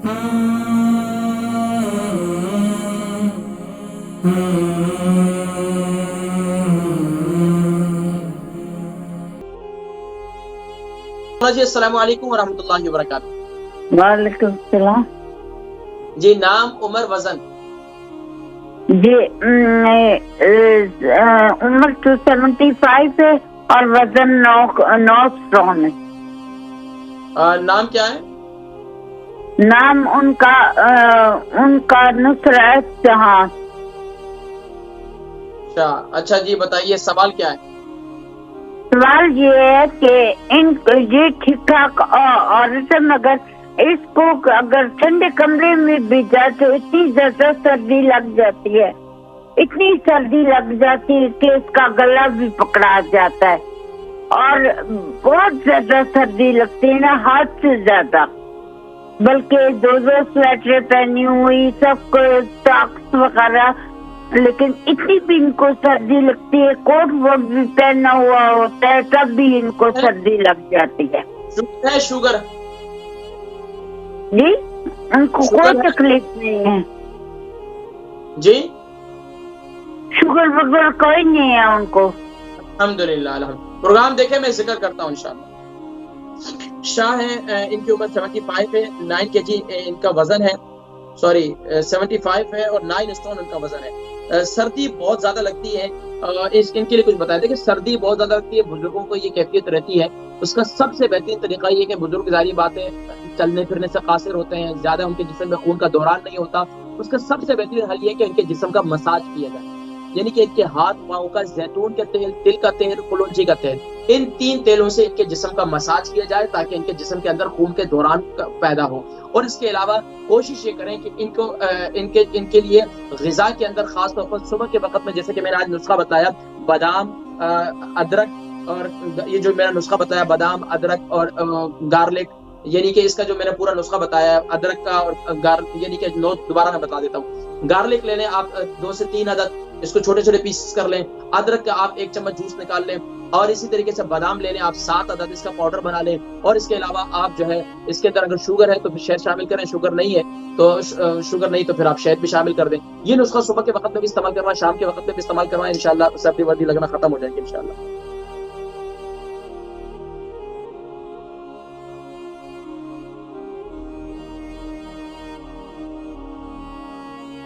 جی السلام علیکم ورحمۃ اللہ وبرکاتہ۔ وعلیکم السلام جی نام، عمر، وزن؟ جی عمر 275 ہے اور وزن 9 سٹون ہے۔ نام کیا ہے؟ نام ان کا نصرت جہاں۔ اچھا جی بتائیے سوال کیا ہے؟ سوال یہ ہے کہ یہ ٹھیک ٹھاک عورت ہے، مگر اس کو اگر ٹھنڈے کمرے میں بھی جائے تو اتنی زیادہ سردی لگ جاتی ہے، اتنی سردی لگ جاتی ہے کہ اس کا گلا بھی پکڑا جاتا ہے اور بہت زیادہ سردی لگتی ہے نا، حد سے زیادہ، بلکہ دو سویٹر پہنی ہوئی، سب کو ساکس وغیرہ، لیکن اتنی بھی ان کو سردی لگتی ہے، کوٹ ووٹ بھی پہنا ہوا ہوتا ہے تب بھی ان کو سردی لگ جاتی ہے۔ شوگر جی ان کو کوئی تکلیف نہیں ہے جی، شوگر وغیرہ کوئی نہیں ہے ان کو، الحمدللہ الحمدللہ۔ پروگرام دیکھے میں ذکر کرتا ہوں انشاءاللہ۔ شاہ ہے، ان کی عمر 75 ہے، 9 kg ان کا وزن ہے، 75 ہے اور 9 اسٹون ان کا وزن ہے۔ سردی بہت زیادہ لگتی ہے، ان کے لیے کچھ بتائیں۔ دیکھیں سردی بہت زیادہ لگتی ہے، بزرگوں کو یہ کیفیت رہتی ہے، اس کا سب سے بہترین طریقہ یہ کہ بزرگ ظاہری بات ہے چلنے پھرنے سے قاصر ہوتے ہیں، زیادہ ان کے جسم میں خون کا دوران نہیں ہوتا، اس کا سب سے بہترین حل یہ کہ ان کے جسم کا مساج کیا جائے، یعنی کہ ان کے ہاتھ پاؤں کا زیتون کا تیل، تل کا تیل، کلونجی کا تیل، ان 3 تیلوں سے ان کے جسم کا مساج کیا جائے تاکہ ان کے جسم کے اندر خون کے دوران پیدا ہو۔ اور اس کے علاوہ کوشش یہ کریں کہ ان کے لیے غذا کے اندر خاص طور پر صبح کے وقت میں، جیسے کہ میں نے آج نسخہ بتایا، بادام، ادرک، اور یہ جو میرا نسخہ بتایا بادام، ادرک اور گارلک، یعنی کہ اس کا جو میں نے پورا نسخہ بتایا ادرک کا اور یعنی کہ دوبارہ میں بتا دیتا ہوں۔ گارلک لے لیں آپ 2 سے 3 عدد، اس کو چھوٹے چھوٹے پیسز کر لیں۔ ادرک کا آپ 1 چمچ جوس نکال لیں، اور اسی طریقے سے بادام لے لیں آپ 7 عدد، اس کا پاؤڈر بنا لیں۔ اور اس کے علاوہ آپ جو ہے اس کے اندر اگر شوگر ہے تو پھر شہد شامل کریں، شوگر نہیں ہے تو پھر آپ شہد بھی شامل کر دیں۔ یہ نسخہ صبح کے وقت میں بھی استعمال کرنا، شام کے وقت میں بھی استعمال کرنا، انشاءاللہ سردی وردی لگنا ختم ہو جائے گی انشاءاللہ۔